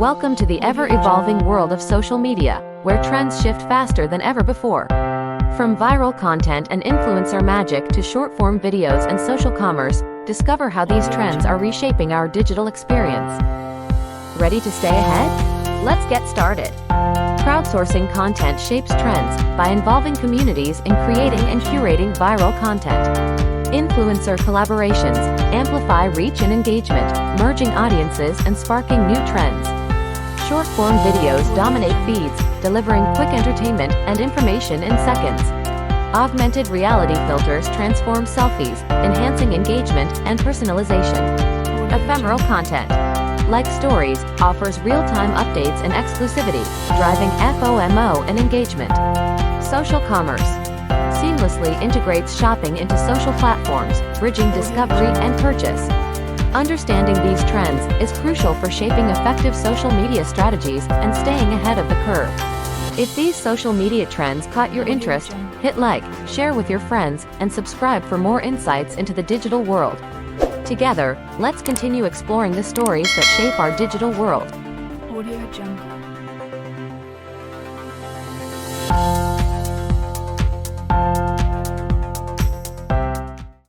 Welcome to the ever-evolving world of social media, where trends shift faster than ever before. From viral content and influencer magic to short-form videos and social commerce, discover how these trends are reshaping our digital experience. Ready to stay ahead? Let's get started. Crowdsourcing content shapes trends by involving communities in creating and curating viral content. Influencer collaborations amplify reach and engagement, merging audiences and sparking new trends. Short-form videos dominate feeds, delivering quick entertainment and information in seconds. Augmented reality filters transform selfies, enhancing engagement and personalization. Ephemeral content, like stories, offers real-time updates and exclusivity, driving FOMO and engagement. Social commerce seamlessly integrates shopping into social platforms, bridging discovery and purchase. Understanding these trends is crucial for shaping effective social media strategies and staying ahead of the curve. If these social media trends caught your interest, hit like, share with your friends, and subscribe for more insights into the digital world. Together, let's continue exploring the stories that shape our digital world. Audio Jungle.